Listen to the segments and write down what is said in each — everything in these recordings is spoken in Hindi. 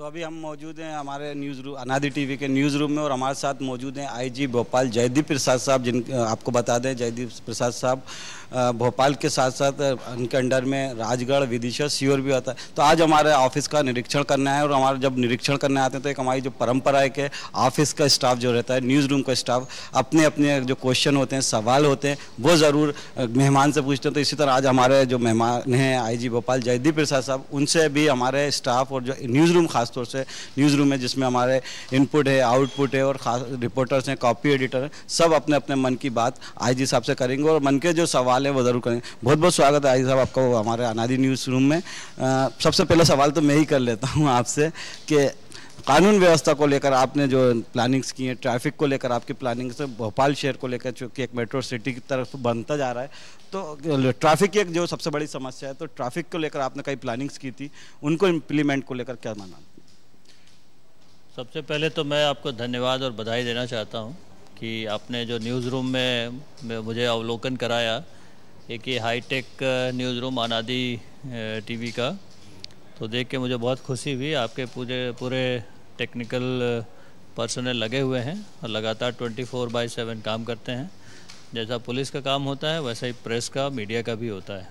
तो अभी हम मौजूद हैं हमारे न्यूज़ रूम अनादि टीवी के न्यूज़ रूम में और हमारे साथ मौजूद हैं आईजी भोपाल जयदीप प्रसाद साहब, जिन आपको बता दें जयदीप प्रसाद साहब भोपाल के साथ साथ उनके अंडर में राजगढ़, विदिशा, सीहोर भी आता है। तो आज हमारे ऑफिस का निरीक्षण करना है और हमारे जब निरीक्षण करने आते हैं तो एक हमारी जो परंपरा है कि ऑफिस का स्टाफ जो रहता है, न्यूज़ रूम का स्टाफ अपने अपने जो क्वेश्चन होते हैं, सवाल होते हैं, वो ज़रूर मेहमान से पूछते हैं। तो इसी तरह आज हमारे जो मेहमान हैं आईजी भोपाल जयदीप प्रसाद साहब, उनसे भी हमारे स्टाफ और जो न्यूज़ रूम खासतौर से न्यूज़ रूम में जिसमें हमारे इनपुट है, आउटपुट है और खास रिपोर्टर्स हैं, कॉपी एडिटर हैं, सब अपने अपने मन की बात आईजी साहब से करेंगे और मन के जो सवाल है वो ज़रूर करेंगे। बहुत बहुत स्वागत है आईजी साहब आपका हमारे अनादि न्यूज़ रूम में। सबसे पहला सवाल तो मैं ही कर लेता हूँ आपसे कि कानून व्यवस्था को लेकर आपने जो प्लानिंग्स की हैं, ट्रैफिक को लेकर आपकी प्लानिंग से भोपाल शहर को लेकर चूँकि एक मेट्रो सिटी की तरफ बनता जा रहा है, तो ट्रैफिक की एक जो सबसे बड़ी समस्या है, तो ट्रैफिक को लेकर आपने कई प्लानिंग्स की थी, उनको इम्प्लीमेंट को लेकर क्या माना? सबसे पहले तो मैं आपको धन्यवाद और बधाई देना चाहता हूं कि आपने जो न्यूज़ रूम में मुझे अवलोकन कराया, एक ये हाईटेक न्यूज़ रूम अनादि टीवी का, तो देख के मुझे बहुत खुशी हुई। आपके पूरे टेक्निकल पर्सनल लगे हुए हैं और लगातार 24/7 काम करते हैं। जैसा पुलिस का काम होता है वैसा ही प्रेस का, मीडिया का भी होता है।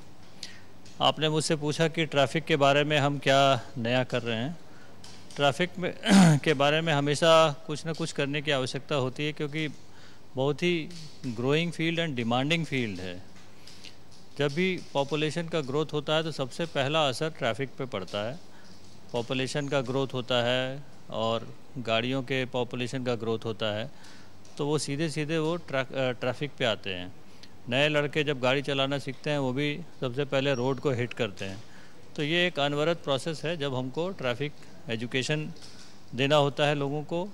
आपने मुझसे पूछा कि ट्रैफिक के बारे में हम क्या नया कर रहे हैं। ट्रैफिक में के बारे में हमेशा कुछ ना कुछ करने की आवश्यकता होती है, क्योंकि बहुत ही growing field and demanding field है। जब भी पॉपुलेशन का ग्रोथ होता है तो सबसे पहला असर ट्रैफिक पे पड़ता है। पॉपुलेशन का ग्रोथ होता है और गाड़ियों के पॉपुलेशन का ग्रोथ होता है, तो वो सीधे सीधे वो ट्रैफिक पे आते हैं। नए लड़के जब गाड़ी चलाना सीखते हैं वो भी सबसे पहले रोड को हिट करते हैं। तो ये एक अनवरत प्रोसेस है जब हमको ट्रैफिक एजुकेशन देना होता है लोगों को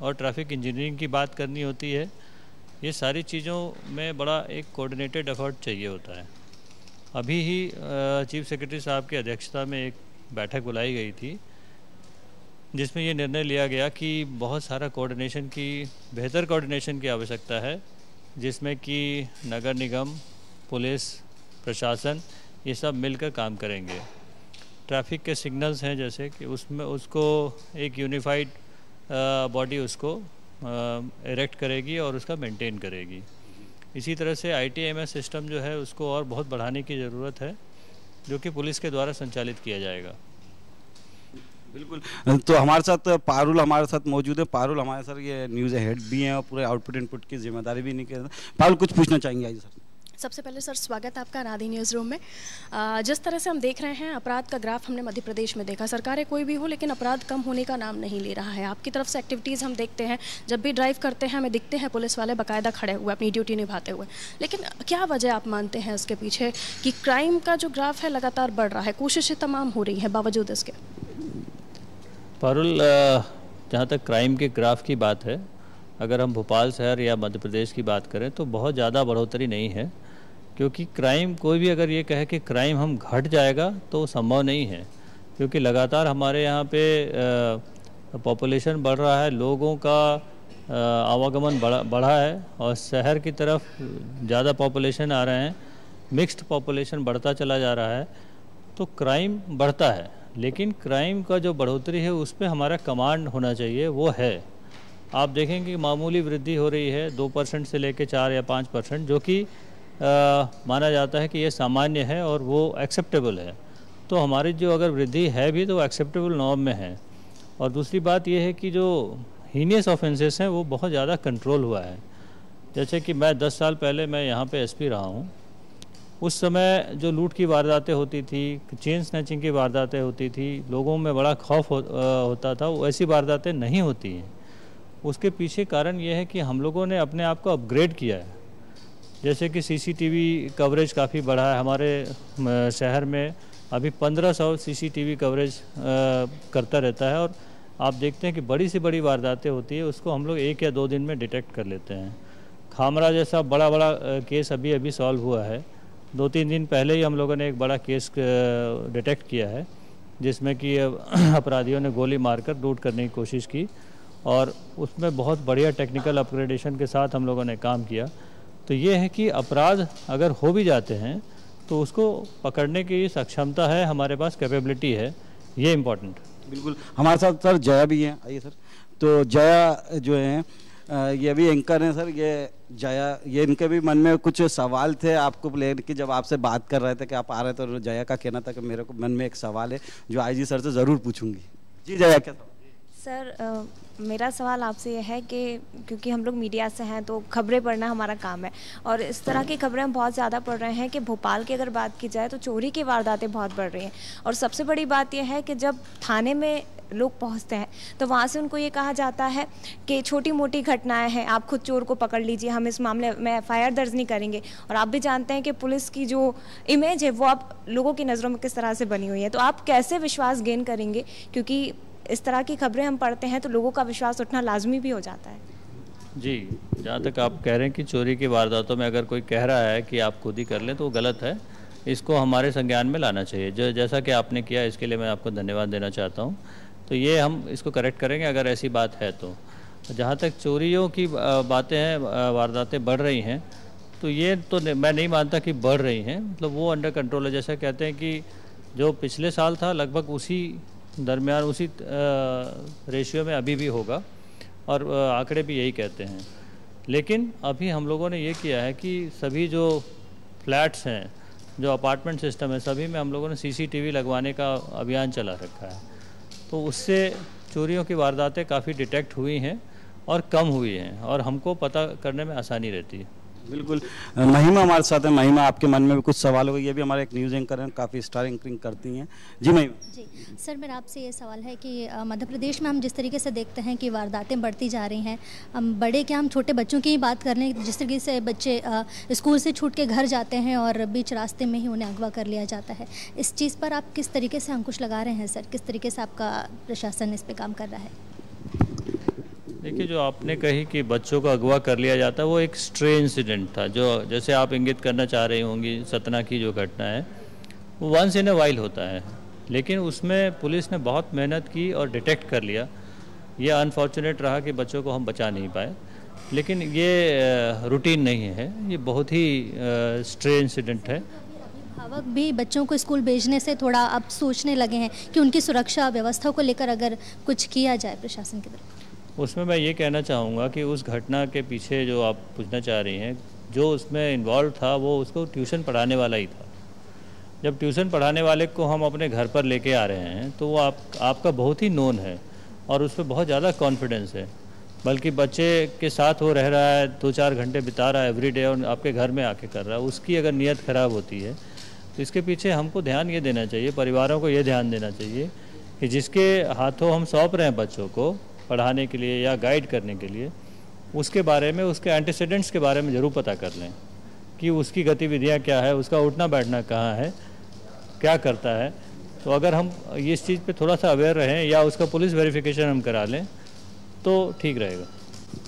और ट्रैफिक इंजीनियरिंग की बात करनी होती है। ये सारी चीज़ों में बड़ा एक कोऑर्डिनेटेड एफर्ट चाहिए होता है। अभी ही चीफ सेक्रेटरी साहब की अध्यक्षता में एक बैठक बुलाई गई थी जिसमें ये निर्णय लिया गया कि बहुत सारा बेहतर कोऑर्डिनेशन की आवश्यकता है, जिसमें कि नगर निगम, पुलिस, प्रशासन ये सब मिलकर काम करेंगे। ट्रैफिक के सिग्नल्स हैं जैसे कि उसमें उसको एक यूनिफाइड बॉडी उसको इरेक्ट करेगी और उसका मेंटेन करेगी। इसी तरह से ITMS सिस्टम जो है उसको और बहुत बढ़ाने की ज़रूरत है, जो कि पुलिस के द्वारा संचालित किया जाएगा। बिल्कुल। तो हमारे साथ पारुल हमारे साथ मौजूद है। पारुल हमारे सर ये न्यूज़ हेड भी हैं और पूरे आउटपुट इनपुट की जिम्मेदारी भी नहीं कर। पारुल कुछ पूछना चाहेंगे आइए सर? सबसे पहले सर स्वागत है आपका अनादि न्यूज़ रूम में। जिस तरह से हम देख रहे हैं अपराध का ग्राफ हमने मध्य प्रदेश में देखा, सरकारें कोई भी हो लेकिन अपराध कम होने का नाम नहीं ले रहा है। आपकी तरफ से एक्टिविटीज़ हम देखते हैं, जब भी ड्राइव करते हैं हमें दिखते हैं पुलिस वाले बाकायदा खड़े हुए अपनी ड्यूटी निभाते हुए। लेकिन क्या वजह आप मानते हैं इसके पीछे कि क्राइम का जो ग्राफ है लगातार बढ़ रहा है? कोशिशें तमाम हो रही हैं बावजूद इसके। पारुल, जहाँ तक क्राइम के ग्राफ की बात है, अगर हम भोपाल शहर या मध्य प्रदेश की बात करें तो बहुत ज़्यादा बढ़ोतरी नहीं है, क्योंकि क्राइम कोई भी अगर ये कहे कि क्राइम हम घट जाएगा तो संभव नहीं है, क्योंकि लगातार हमारे यहाँ पे पॉपुलेशन बढ़ रहा है, लोगों का आवागमन बढ़ा है और शहर की तरफ ज़्यादा पॉपुलेशन आ रहे हैं, मिक्स्ड पॉपुलेशन बढ़ता चला जा रहा है, तो क्राइम बढ़ता है। लेकिन क्राइम का जो बढ़ोतरी है उस पर हमारा कमांड होना चाहिए, वो है। आप देखेंगे कि मामूली वृद्धि हो रही है 2% से लेकर 4 या 5%, जो कि माना जाता है कि ये सामान्य है और वो एक्सेप्टेबल है। तो हमारी जो अगर वृद्धि है भी तो एक्सेप्टेबल नॉर्म में है। और दूसरी बात ये है कि जो हीनियस ऑफेंसेस हैं वो बहुत ज़्यादा कंट्रोल हुआ है। जैसे कि मैं 10 साल पहले मैं यहाँ पे SP रहा हूँ, उस समय जो लूट की वारदातें होती थी, चेन स्नैचिंग की वारदातें होती थी, लोगों में बड़ा खौफ होता था, वो ऐसी वारदातें नहीं होती हैं। उसके पीछे कारण ये है कि हम लोगों ने अपने आप को अपग्रेड किया है। जैसे कि CCTV कवरेज काफ़ी बढ़ा है हमारे शहर में। अभी 1500 CCTV कवरेज करता रहता है और आप देखते हैं कि बड़ी से बड़ी वारदातें होती है उसको हम लोग 1 या 2 दिन में डिटेक्ट कर लेते हैं। खामरा जैसा बड़ा केस अभी सॉल्व हुआ है। 2-3 दिन पहले ही हम लोगों ने एक बड़ा केस डिटेक्ट किया है, जिसमें कि अपराधियों ने गोली मारकर लूट करने की कोशिश की और उसमें बहुत बढ़िया टेक्निकल अपग्रेडेशन के साथ हम लोगों ने काम किया। तो ये है कि अपराध अगर हो भी जाते हैं तो उसको पकड़ने की सक्षमता है, हमारे पास कैपेबिलिटी है, ये इम्पोर्टेंट है। बिल्कुल, हमारे साथ सर जया भी हैं, आइए सर। तो जया जो हैं ये भी एंकर हैं सर। ये जया, ये इनके भी मन में कुछ सवाल थे आपको लेकर कि जब आपसे बात कर रहे थे कि आप आ रहे थे, तो जया का कहना था कि मेरे को मन में एक सवाल है जो आईजी सर से ज़रूर पूछूंगी। जी जया, क्या सर मेरा सवाल आपसे यह है कि क्योंकि हम लोग मीडिया से हैं तो खबरें पढ़ना हमारा काम है, और इस तरह की खबरें हम बहुत ज़्यादा पढ़ रहे हैं कि भोपाल की अगर बात की जाए तो चोरी की वारदातें बहुत बढ़ रही हैं। और सबसे बड़ी बात यह है कि जब थाने में लोग पहुंचते हैं तो वहाँ से उनको ये कहा जाता है कि छोटी मोटी घटनाएं हैं, आप खुद चोर को पकड़ लीजिए, हम इस मामले में FIR दर्ज नहीं करेंगे। और आप भी जानते हैं कि पुलिस की जो इमेज है वो आप लोगों की नज़रों में किस तरह से बनी हुई है, तो आप कैसे विश्वास गेन करेंगे? क्योंकि इस तरह की खबरें हम पढ़ते हैं तो लोगों का विश्वास उठना लाजमी भी हो जाता है। जी, जहाँ तक आप कह रहे हैं कि चोरी की वारदातों में अगर कोई कह रहा है कि आप खुद ही कर लें तो वो गलत है, इसको हमारे संज्ञान में लाना चाहिए। जो जैसा कि आपने किया इसके लिए मैं आपको धन्यवाद देना चाहता हूँ। तो ये हम इसको करेक्ट करेंगे अगर ऐसी बात है तो। जहाँ तक चोरियों की बातें हैं, वारदातें बढ़ रही हैं, तो ये तो मैं नहीं मानता कि बढ़ रही हैं, मतलब वो अंडर कंट्रोल है। जैसा कहते हैं कि जो पिछले साल था लगभग उसी दरमियान, उसी रेशियो में अभी भी होगा, और आंकड़े भी यही कहते हैं। लेकिन अभी हम लोगों ने ये किया है कि सभी जो फ्लैट्स हैं, जो अपार्टमेंट सिस्टम है, सभी में हम लोगों ने CCTV लगवाने का अभियान चला रखा है। तो उससे चोरियों की वारदातें काफ़ी डिटेक्ट हुई हैं और कम हुई हैं, और हमको पता करने में आसानी रहती है। बिल्कुल। महिमा हमारे साथ है। महिमा, आपके मन में भी कुछ सवाल होगा? ये भी हमारे एक न्यूज़ एंकर हैं, काफ़ी स्टार एंकरिंग करती हैं। जी महिमा। जी सर, मेरा आपसे ये सवाल है कि मध्य प्रदेश में हम जिस तरीके से देखते हैं कि वारदातें बढ़ती जा रही हैं, हम बड़े क्या, हम छोटे बच्चों की ही बात कर लें, जिस तरीके से बच्चे स्कूल से छूट के घर जाते हैं और बीच रास्ते में ही उन्हें अगवा कर लिया जाता है। इस चीज़ पर आप किस तरीके से अंकुश लगा रहे हैं सर? किस तरीके से आपका प्रशासन इस पर काम कर रहा है? देखिए, जो आपने कही कि बच्चों को अगवा कर लिया जाता है, वो एक स्ट्रे इंसिडेंट था, जो जैसे आप इंगित करना चाह रही होंगी। सतना की जो घटना है वो वंस इन अ वाइल होता है, लेकिन उसमें पुलिस ने बहुत मेहनत की और डिटेक्ट कर लिया। ये अनफॉर्चुनेट रहा कि बच्चों को हम बचा नहीं पाए, लेकिन ये रूटीन नहीं है, ये बहुत ही स्ट्रे इंसिडेंट है। अभिभावक भी बच्चों को स्कूल भेजने से थोड़ा अब सोचने लगे हैं कि उनकी सुरक्षा व्यवस्था को लेकर अगर कुछ किया जाए प्रशासन की तरफ। उसमें मैं ये कहना चाहूँगा कि उस घटना के पीछे जो आप पूछना चाह रही हैं, जो उसमें इन्वॉल्व था वो उसको ट्यूशन पढ़ाने वाला ही था। जब ट्यूशन पढ़ाने वाले को हम अपने घर पर लेके आ रहे हैं तो वो आपका बहुत ही नोन है और उस पर बहुत ज़्यादा कॉन्फिडेंस है, बल्कि बच्चे के साथ वो रह रहा है, 2-4 घंटे बिता रहा है एवरीडे, और आपके घर में आके कर रहा है। उसकी अगर नीयत ख़राब होती है तो इसके पीछे हमको ध्यान ये देना चाहिए, परिवारों को ये ध्यान देना चाहिए कि जिसके हाथों हम सौंप रहे हैं बच्चों को पढ़ाने के लिए या गाइड करने के लिए, उसके बारे में, उसके एंटीसीडेंट्स के बारे में ज़रूर पता कर लें कि उसकी गतिविधियां क्या है, उसका उठना बैठना कहाँ है, क्या करता है। तो अगर हम इस चीज़ पे थोड़ा सा अवेयर रहें या उसका पुलिस वेरिफिकेशन हम करा लें तो ठीक रहेगा।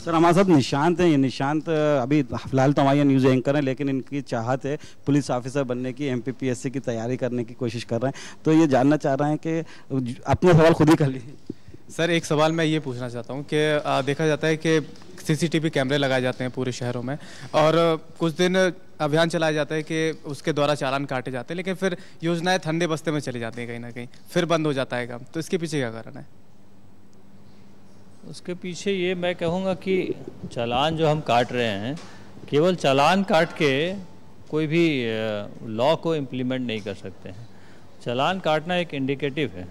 सर, हमारे साथ निशांत हैं। ये निशांत अभी फिलहाल तो हमारे न्यूज़ एंकर हैं, लेकिन इनकी चाहत है पुलिस ऑफिसर बनने की, MPPSC की तैयारी करने की कोशिश कर रहे हैं। तो ये जानना चाह रहे हैं कि अपने सवाल खुद ही कर लीजिए। सर, एक सवाल मैं ये पूछना चाहता हूँ कि देखा जाता है कि CCTV कैमरे लगाए जाते हैं पूरे शहरों में, और कुछ दिन अभियान चलाया जाता है कि उसके द्वारा चालान काटे जाते हैं, लेकिन फिर योजनाएं ठंडे बस्ते में चली जाती हैं, कहीं ना कहीं फिर बंद हो जाता है काम। तो इसके पीछे क्या कारण है? उसके पीछे ये मैं कहूँगा कि चालान जो हम काट रहे हैं, केवल चालान काट के कोई भी लॉ को इम्प्लीमेंट नहीं कर सकते हैं। चालान काटना एक इंडिकेटिव है।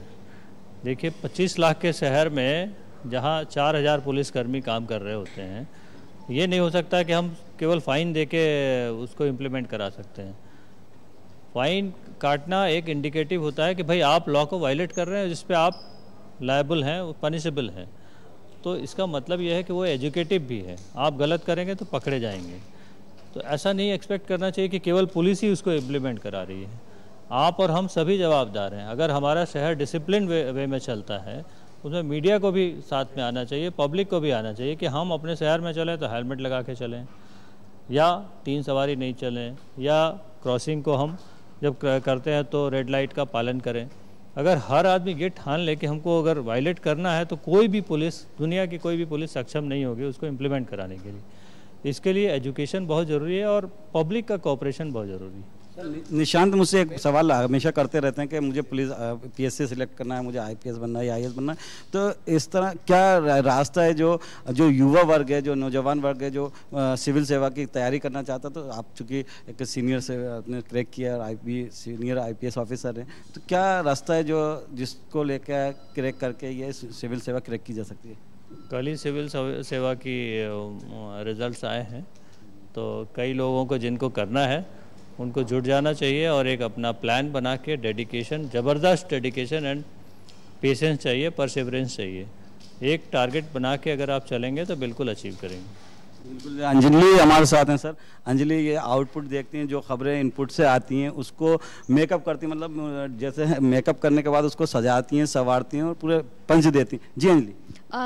देखिए, 25 लाख के शहर में जहाँ 4000 पुलिसकर्मी काम कर रहे होते हैं, ये नहीं हो सकता कि हम केवल फ़ाइन दे के उसको इम्प्लीमेंट करा सकते हैं। फ़ाइन काटना एक इंडिकेटिव होता है कि भाई आप लॉ को वायलेट कर रहे हैं, जिस पे आप लायबल हैं, पनिशेबल हैं। तो इसका मतलब यह है कि वो एजुकेटिव भी है, आप गलत करेंगे तो पकड़े जाएंगे। तो ऐसा नहीं एक्सपेक्ट करना चाहिए कि केवल पुलिस ही उसको इम्प्लीमेंट करा रही है। आप और हम सभी जवाबदार हैं। अगर हमारा शहर डिसिप्लिन वे में चलता है, उसमें मीडिया को भी साथ में आना चाहिए, पब्लिक को भी आना चाहिए कि हम अपने शहर में चलें तो हेलमेट लगा के चलें, या 3 सवारी नहीं चलें, या क्रॉसिंग को हम जब करते हैं तो रेड लाइट का पालन करें। अगर हर आदमी ये ठान ले कि हमको अगर वायलेट करना है, तो कोई भी पुलिस, दुनिया की कोई भी पुलिस सक्षम नहीं होगी उसको इम्प्लीमेंट कराने के लिए। इसके लिए एजुकेशन बहुत ज़रूरी है और पब्लिक का कोऑपरेशन बहुत ज़रूरी है। निशांत मुझसे एक सवाल हमेशा करते रहते हैं कि मुझे पुलिस पीएससी सिलेक्ट करना है, मुझे आईपीएस बनना है या आईएएस बनना है, तो इस तरह क्या रास्ता है जो जो युवा वर्ग है, जो नौजवान वर्ग है, जो सिविल सेवा की तैयारी करना चाहता, तो आप चूँकि एक सीनियर से आपने क्रैक किया, सीनियर आईपीएस ऑफिसर हैं, तो क्या रास्ता है जो जिसको लेकर क्रैक करके ये सिविल सेवा क्रैक की जा सकती है? कल ही सिविल सेवा की रिजल्ट्स आए हैं, तो कई लोगों को जिनको करना है उनको जुट जाना चाहिए और एक अपना प्लान बना के डेडिकेशन, ज़बरदस्त डेडिकेशन एंड पेशेंस चाहिए, परसेवरेंस चाहिए। एक टारगेट बना के अगर आप चलेंगे तो बिल्कुल अचीव करेंगे। बिल्कुल। अंजलि हमारे साथ हैं सर। अंजलि ये आउटपुट देखती हैं, जो खबरें इनपुट से आती हैं उसको मेकअप करती हैं, मतलब जैसे मेकअप करने के बाद उसको सजाती हैं, संवारती हैं और पूरे पंच देती हैं। जी अंजलि।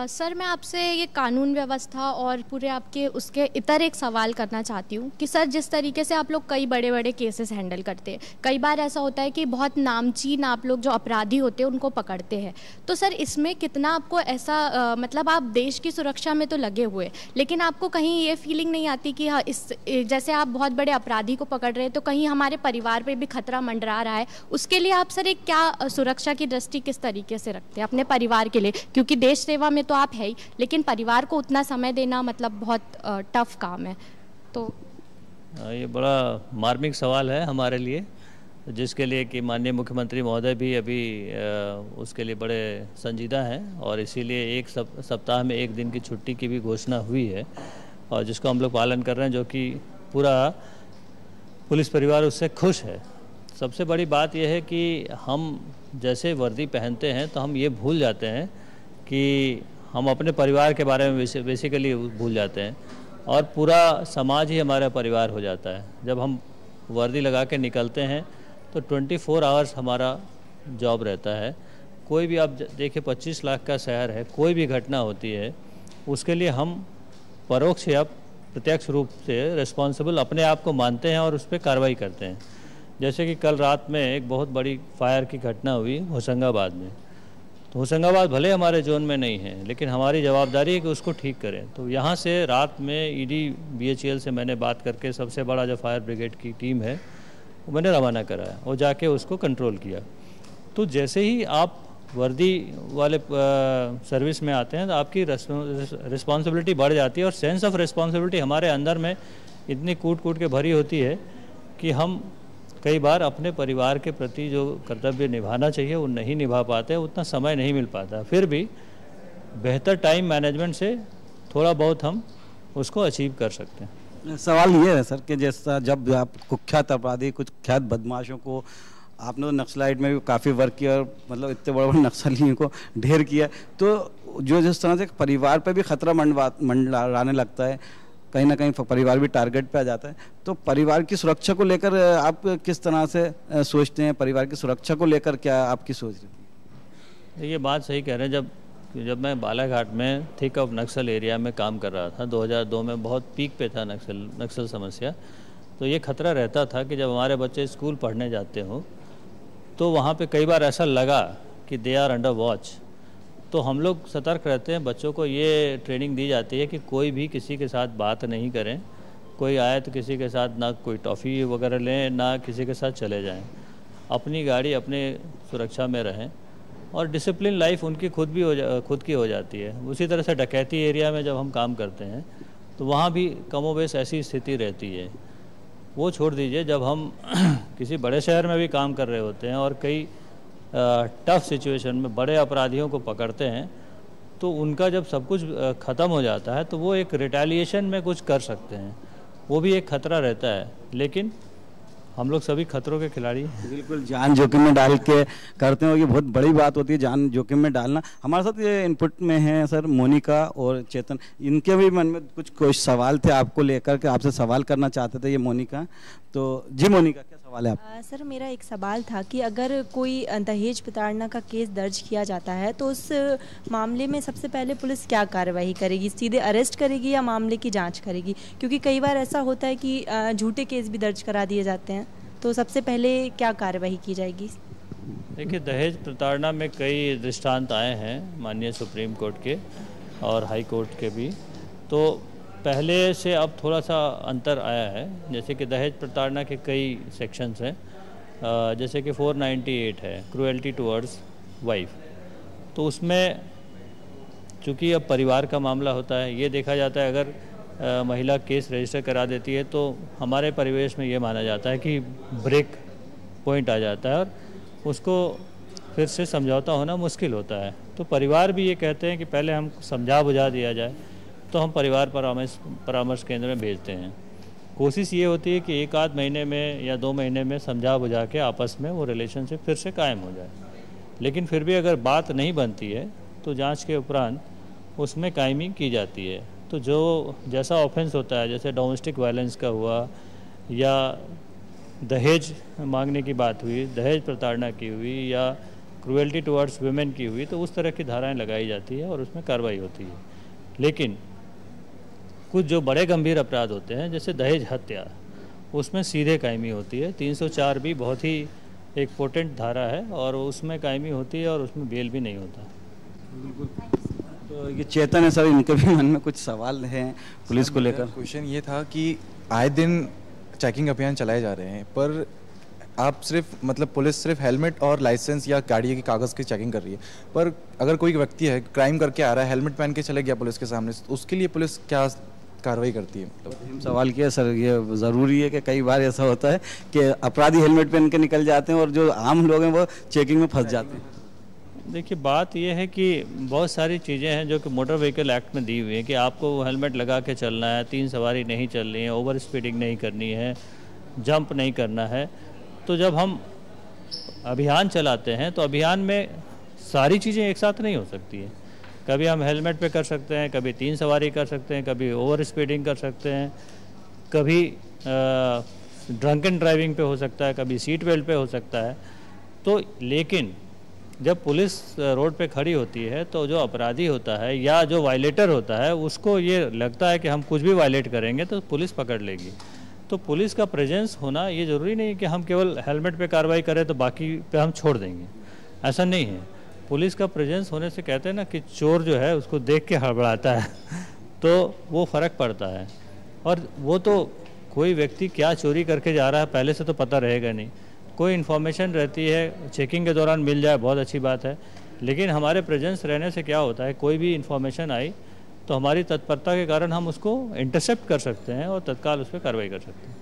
सर मैं आपसे ये कानून व्यवस्था और पूरे आपके उसके इतर एक सवाल करना चाहती हूँ कि सर जिस तरीके से आप लोग कई बड़े बड़े केसेस हैंडल करते हैं, कई बार ऐसा होता है कि बहुत नामचीन आप लोग जो अपराधी होते हैं उनको पकड़ते हैं, तो सर इसमें कितना आपको ऐसा मतलब आप देश की सुरक्षा में तो लगे हुए, लेकिन आपको कहीं ये फीलिंग नहीं आती कि हाँ इस जैसे आप बहुत बड़े अपराधी को पकड़ रहे हैं तो कहीं हमारे परिवार पर भी खतरा मंडरा रहा है, उसके लिए आप सर एक क्या सुरक्षा की दृष्टि किस तरीके से रखते हैं अपने परिवार के लिए? क्योंकि देश सेवा में तो आप है ही, लेकिन परिवार को उतना समय देना मतलब बहुत टफ काम है। तो ये बड़ा मार्मिक सवाल है हमारे लिए, जिसके लिए कि माननीय मुख्यमंत्री महोदय भी अभी उसके लिए बड़े संजीदा हैं और इसीलिए एक सप्ताह में एक दिन की छुट्टी की भी घोषणा हुई है और जिसको हम लोग पालन कर रहे हैं, जो कि पूरा पुलिस परिवार उससे खुश है। सबसे बड़ी बात यह है कि हम जैसे वर्दी पहनते हैं तो हम ये भूल जाते हैं कि हम अपने परिवार के बारे में बेसिकली भूल जाते हैं और पूरा समाज ही हमारा परिवार हो जाता है। जब हम वर्दी लगा के निकलते हैं तो 24 आवर्स हमारा जॉब रहता है। कोई भी आप देखिए 25 लाख का शहर है, कोई भी घटना होती है उसके लिए हम परोक्ष या प्रत्यक्ष रूप से रिस्पॉन्सिबल अपने आप को मानते हैं और उस पर कार्रवाई करते हैं। जैसे कि कल रात में एक बहुत बड़ी फायर की घटना हुई होशंगाबाद में, तो होशंगाबाद भले हमारे जोन में नहीं है लेकिन हमारी जवाबदारी है कि उसको ठीक करें। तो यहाँ से रात में ईडी बीएचईएल से मैंने बात करके सबसे बड़ा जो फायर ब्रिगेड की टीम है वो मैंने रवाना कराया और जाके उसको कंट्रोल किया। तो जैसे ही आप वर्दी वाले सर्विस में आते हैं तो आपकी रिस्पॉन्सिबिलिटी बढ़ जाती है और सेंस ऑफ रिस्पॉन्सिबिलिटी हमारे अंदर में इतनी कूट कूट के भरी होती है कि हम कई बार अपने परिवार के प्रति जो कर्तव्य निभाना चाहिए वो नहीं निभा पाते, उतना समय नहीं मिल पाता। फिर भी बेहतर टाइम मैनेजमेंट से थोड़ा बहुत हम उसको अचीव कर सकते हैं। सवाल ये है सर कि जैसा जब आप कुख्यात अपराधी, कुख्यात बदमाशों को आपने तो नक्सलाइट में भी काफ़ी वर्क किया और मतलब इतने बड़े बड़े नक्सलियों को ढेर किया, तो जो जिस तरह से परिवार पर भी खतरा मंडराने लगता है, कहीं ना कहीं परिवार भी टारगेट पे आ जाता है, तो परिवार की सुरक्षा को लेकर आप किस तरह से सोचते हैं? परिवार की सुरक्षा को लेकर क्या आपकी सोच रही है? ये बात सही कह रहे हैं। जब मैं बालाघाट में थिक ऑफ नक्सल एरिया में काम कर रहा था 2002 में, बहुत पीक पे था नक्सल समस्या, तो ये खतरा रहता था कि जब हमारे बच्चे स्कूल पढ़ने जाते हों तो वहाँ पे कई बार ऐसा लगा कि दे आर अंडर वॉच। तो हम लोग सतर्क रहते हैं, बच्चों को ये ट्रेनिंग दी जाती है कि कोई भी किसी के साथ बात नहीं करें, कोई आए तो किसी के साथ ना कोई टॉफ़ी वगैरह लें, ना किसी के साथ चले जाएं, अपनी गाड़ी अपने सुरक्षा में रहें और डिसिप्लिन लाइफ उनकी खुद की हो जाती है। उसी तरह से डकैती एरिया में जब हम काम करते हैं तो वहाँ भी कमोबेश ऐसी स्थिति रहती है। वो छोड़ दीजिए, जब हम किसी बड़े शहर में भी काम कर रहे होते हैं और कई टफ सिचुएशन में बड़े अपराधियों को पकड़ते हैं तो उनका जब सब कुछ ख़त्म हो जाता है तो वो एक रिटेलिएशन में कुछ कर सकते हैं, वो भी एक खतरा रहता है। लेकिन हम लोग सभी खतरों के खिलाड़ी हैं। बिल्कुल, जान जोखिम में डाल के करते हो, ये बहुत बड़ी बात होती है जान जोखिम में डालना। हमारे साथ ये इनपुट में है सर मोनिका और चेतन, इनके भी मन में कुछ सवाल थे आपको लेकर के, आपसे सवाल करना चाहते थे ये मोनिका। तो जी मोनिका, क्या सवाल है आप? सर मेरा एक सवाल था कि अगर कोई दहेज प्रताड़ना का केस दर्ज किया जाता है तो उस मामले में सबसे पहले पुलिस क्या कार्रवाई करेगी? सीधे अरेस्ट करेगी या मामले की जांच करेगी? क्योंकि कई बार ऐसा होता है कि झूठे केस भी दर्ज करा दिए जाते हैं, तो सबसे पहले क्या कार्रवाई की जाएगी? देखिए, दहेज प्रताड़ना में कई दृष्टांत आए हैं माननीय सुप्रीम कोर्ट के और हाई कोर्ट के भी। तो पहले से अब थोड़ा सा अंतर आया है। जैसे कि दहेज प्रताड़ना के कई सेक्शंस हैं, जैसे कि 498 है क्रूएल्टी टुवर्ड्स वाइफ। तो उसमें चूँकि अब परिवार का मामला होता है, ये देखा जाता है अगर महिला केस रजिस्टर करा देती है तो हमारे परिवेश में ये माना जाता है कि ब्रेक पॉइंट आ जाता है और उसको फिर से समझौता होना मुश्किल होता है। तो परिवार भी ये कहते हैं कि पहले हम समझा बुझा दिया जाए, तो हम परिवार परामर्श केंद्र में भेजते हैं। कोशिश ये होती है कि 1 आध महीने में या 2 महीने में समझा बुझा के आपस में वो रिलेशनशिप फिर से कायम हो जाए। लेकिन फिर भी अगर बात नहीं बनती है तो जांच के उपरांत उसमें कायमी की जाती है। तो जो जैसा ऑफेंस होता है, जैसे डोमेस्टिक वायलेंस का हुआ या दहेज मांगने की बात हुई, दहेज प्रताड़ना की हुई या क्रूएल्टी टुवर्ड्स वुमेन की हुई, तो उस तरह की धाराएं लगाई जाती है और उसमें कार्रवाई होती है। लेकिन कुछ जो बड़े गंभीर अपराध होते हैं जैसे दहेज हत्या, उसमें सीधे कायमी होती है। 304 भी बहुत ही एक पोटेंट धारा है और उसमें कायमी होती है और उसमें बेल भी नहीं होता। तो ये चेतन है सर, इनके भी मन में कुछ सवाल हैं पुलिस को लेकर। क्वेश्चन ये था कि आए दिन चेकिंग अभियान चलाए जा रहे हैं, पर आप सिर्फ मतलब पुलिस सिर्फ हेलमेट और लाइसेंस या गाड़ी के कागज़ की चेकिंग कर रही है, पर अगर कोई व्यक्ति है क्राइम करके आ रहा है, हेलमेट पहन के चले गया पुलिस के सामने, तो उसके लिए पुलिस क्या कार्रवाई करती है? हम सवाल किया सर, ये ज़रूरी है कि कई बार ऐसा होता है कि अपराधी हेलमेट पहन के निकल जाते हैं और जो आम लोग हैं वो चेकिंग में फंस जाते हैं। देखिए, बात यह है कि बहुत सारी चीज़ें हैं जो कि मोटर व्हीकल एक्ट में दी हुई है कि आपको हेलमेट लगा के चलना है, 3 सवारी नहीं चलनी है, ओवर स्पीडिंग नहीं करनी है, जंप नहीं करना है। तो जब हम अभियान चलाते हैं तो अभियान में सारी चीज़ें एक साथ नहीं हो सकती है। कभी हम हेलमेट पे कर सकते हैं, कभी 3 सवारी कर सकते हैं, कभी ओवर स्पीडिंग कर सकते हैं, कभी ड्रंकन ड्राइविंग पे हो सकता है, कभी सीट बेल्ट पे हो सकता है। तो लेकिन जब पुलिस रोड पे खड़ी होती है तो जो अपराधी होता है या जो वायलेटर होता है उसको ये लगता है कि हम कुछ भी वायलेट करेंगे तो पुलिस पकड़ लेगी। तो पुलिस का प्रेजेंस होना ये ज़रूरी नहीं कि हम केवल हेलमेट पे कार्रवाई करें तो बाकी पे हम छोड़ देंगे, ऐसा नहीं है। पुलिस का प्रेजेंस होने से कहते हैं ना कि चोर जो है उसको देख के हड़बड़ाता है तो वो फ़र्क पड़ता है। और वो तो कोई व्यक्ति क्या चोरी करके जा रहा है पहले से तो पता रहेगा नहीं, कोई इन्फॉर्मेशन रहती है चेकिंग के दौरान मिल जाए बहुत अच्छी बात है। लेकिन हमारे प्रेजेंस रहने से क्या होता है, कोई भी इन्फॉर्मेशन आई तो हमारी तत्परता के कारण हम उसको इंटरसेप्ट कर सकते हैं और तत्काल उस पर कार्रवाई कर सकते हैं।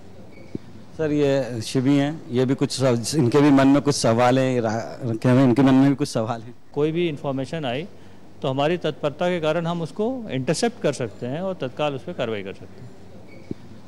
सर ये शिवी हैं, ये भी कुछ इनके भी मन में कुछ सवाल हैं, इनके मन में भी कुछ सवाल हैं। कोई भी इन्फॉर्मेशन आई तो हमारी तत्परता के कारण हम उसको इंटरसेप्ट कर सकते हैं और तत्काल उस पर कार्रवाई कर सकते हैं।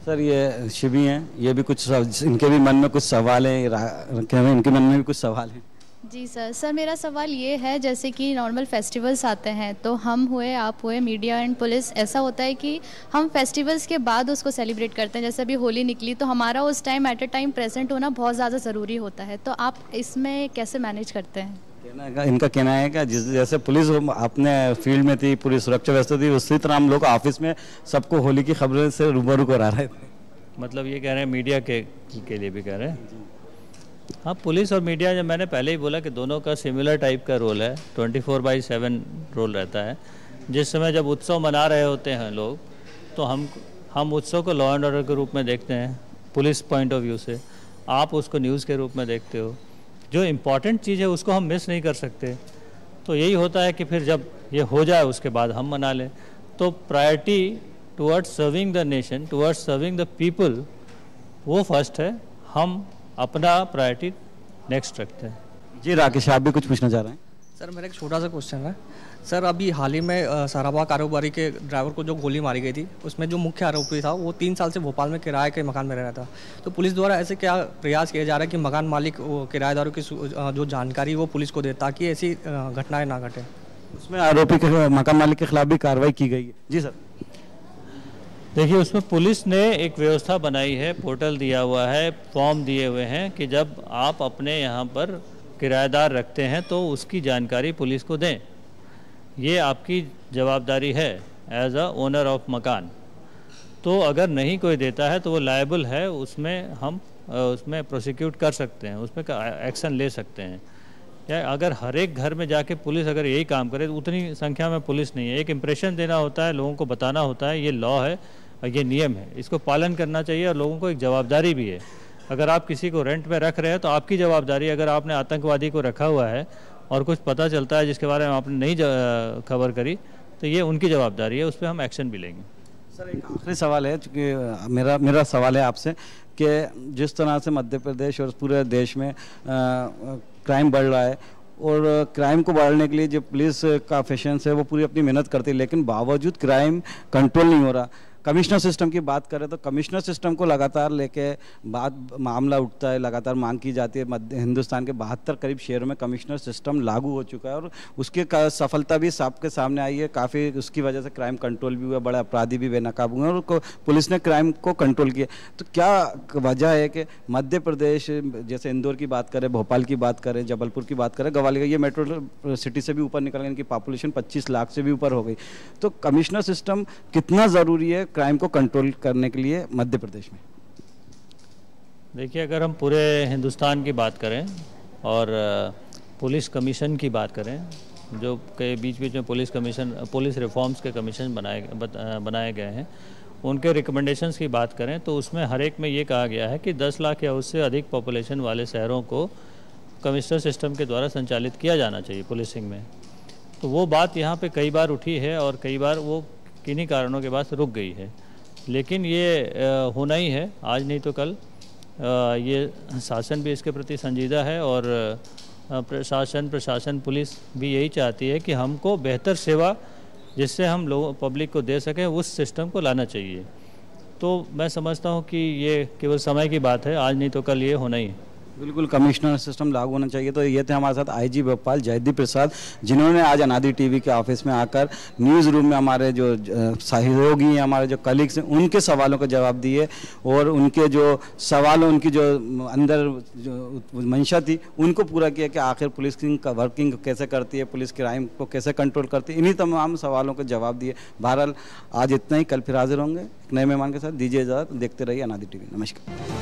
सर ये शिवी हैं, ये भी कुछ इनके भी मन में कुछ सवाल हैं, इनके मन में भी कुछ सवाल हैं। जी सर मेरा सवाल ये है, जैसे कि नॉर्मल फेस्टिवल्स आते हैं तो हम हुए, आप हुए, मीडिया एंड पुलिस, ऐसा होता है कि हम फेस्टिवल्स के बाद उसको सेलिब्रेट करते हैं। जैसे अभी होली निकली तो हमारा उस time at a time present होना बहुत ज़्यादा ज़रूरी होता है, तो आप इसमें कैसे मैनेज करते हैं? इनका कहना है कि जैसे पुलिस अपने फील्ड में थी, पूरी सुरक्षा व्यवस्था थी, उसी तरह हम लोग ऑफिस में सबको होली की खबरों से रूबरू करा रहे थे। मतलब ये कह रहे हैं मीडिया के लिए भी कह रहे हैं? हाँ, पुलिस और मीडिया, जब मैंने पहले ही बोला कि दोनों का सिमिलर टाइप का रोल है, 24/7 रोल रहता है। जिस समय जब उत्सव मना रहे होते हैं लोग तो हम उत्सव को लॉ एंड ऑर्डर के रूप में देखते हैं पुलिस पॉइंट ऑफ व्यू से, आप उसको न्यूज़ के रूप में देखते हो। जो इम्पॉर्टेंट चीज़ है उसको हम मिस नहीं कर सकते। तो यही होता है कि फिर जब ये हो जाए उसके बाद हम मना लें। तो priority towards serving the nation, towards serving the people, वो फर्स्ट है। हम अपना प्रायोरिटी नेक्स्ट रखते हैं। जी राकेश, आप भी कुछ पूछना चाह रहे हैं? सर मेरा एक छोटा सा क्वेश्चन है। सर अभी हाल ही में सराबा कारोबारी के ड्राइवर को जो गोली मारी गई थी, उसमें जो मुख्य आरोपी था वो 3 साल से भोपाल में किराए के मकान में रह रहा था। तो पुलिस द्वारा ऐसे क्या प्रयास किया जा रहा है कि मकान मालिक किराएदारों की जो जानकारी वो पुलिस को दे, ताकि ऐसी घटनाएं ना घटें? उसमें आरोपी के मकान मालिक के खिलाफ भी कार्रवाई की गई है। जी सर। देखिए, उसमें पुलिस ने एक व्यवस्था बनाई है, पोर्टल दिया हुआ है, फॉर्म दिए हुए हैं कि जब आप अपने यहाँ पर किराएदार रखते हैं तो उसकी जानकारी पुलिस को दें। ये आपकी जवाबदारी है एज अ ओनर ऑफ मकान। तो अगर नहीं कोई देता है तो वो लायबल है, उसमें हम उसमें प्रोसिक्यूट कर सकते हैं, उसमें एक्शन ले सकते हैं। या अगर हर एक घर में जाके पुलिस अगर यही काम करे तो उतनी संख्या में पुलिस नहीं है। एक इम्प्रेशन देना होता है, लोगों को बताना होता है, ये लॉ है, ये नियम है, इसको पालन करना चाहिए और लोगों को एक जवाबदारी भी है। अगर आप किसी को रेंट में रख रहे हैं तो आपकी जवाबदारी, अगर आपने आतंकवादी को रखा हुआ है और कुछ पता चलता है जिसके बारे में आपने नहीं खबर करी, तो ये उनकी जवाबदारी है, उस पर हम एक्शन भी लेंगे। सर एक आखिरी सवाल है, चूँकि मेरा सवाल है आपसे कि जिस तरह से मध्य प्रदेश और पूरे देश में क्राइम बढ़ रहा है और क्राइम को बढ़ाने के लिए जो पुलिस का एफिशिएंसी है वो पूरी अपनी मेहनत करती है, लेकिन बावजूद क्राइम कंट्रोल नहीं हो रहा। कमिश्नर सिस्टम की बात करें तो कमिश्नर सिस्टम को लगातार लेके मामला उठता है, लगातार मांग की जाती है। हिंदुस्तान के 72 करीब शहरों में कमिश्नर सिस्टम लागू हो चुका है और उसकी सफलता भी सबके सामने आई है। काफ़ी उसकी वजह से क्राइम कंट्रोल भी हुआ, बड़े अपराधी भी बेनकाब हुए और पुलिस ने क्राइम को कंट्रोल किया। तो क्या वजह है कि मध्य प्रदेश, जैसे इंदौर की बात करें, भोपाल की बात करें, जबलपुर की बात करें, ग्वालियर, ये मेट्रो सिटी से भी ऊपर निकल गए, इनकी पॉपुलेशन 25 लाख से भी ऊपर हो गई। तो कमिश्नर सिस्टम कितना ज़रूरी है क्राइम को कंट्रोल करने के लिए मध्य प्रदेश में? देखिए, अगर हम पूरे हिंदुस्तान की बात करें और पुलिस कमीशन की बात करें, जो के बीच में पुलिस रिफॉर्म्स के कमीशन बनाए गए हैं, उनके रिकमेंडेशंस की बात करें तो उसमें हर एक में ये कहा गया है कि 10 लाख या उससे अधिक पॉपुलेशन वाले शहरों को कमिश्नर सिस्टम के द्वारा संचालित किया जाना चाहिए पुलिसिंग में। तो वो बात यहाँ पे कई बार उठी है और कई बार वो किन्हीं कारणों के बाद रुक गई है, लेकिन ये होना ही है, आज नहीं तो कल। ये शासन भी इसके प्रति संजीदा है और प्रशासन पुलिस भी यही चाहती है कि हमको बेहतर सेवा जिससे हम लोग पब्लिक को दे सकें, उस सिस्टम को लाना चाहिए। तो मैं समझता हूँ कि ये केवल समय की बात है, आज नहीं तो कल ये होना ही है। बिल्कुल कमिश्नर सिस्टम लागू होना चाहिए। तो ये थे हमारे साथ आईजी भोपाल जयदीप प्रसाद, जिन्होंने आज अनादि टीवी के ऑफिस में आकर न्यूज़ रूम में हमारे जो सहयोगी हैं, हमारे जो कलीग्स हैं, उनके सवालों का जवाब दिए और उनके जो सवालों, उनकी जो अंदर जो मंशा थी, उनको पूरा किया कि आखिर पुलिस का वर्किंग कैसे करती है, पुलिस क्राइम को कैसे कंट्रोल करती है, इन्हीं तमाम सवालों के जवाब दिए। बहरहाल आज इतना ही, कल फिर हाजिर होंगे एक नए मेहमान के साथ। दीजिए इजाज़त, देखते रहिए अनादि टीवी। नमस्कार।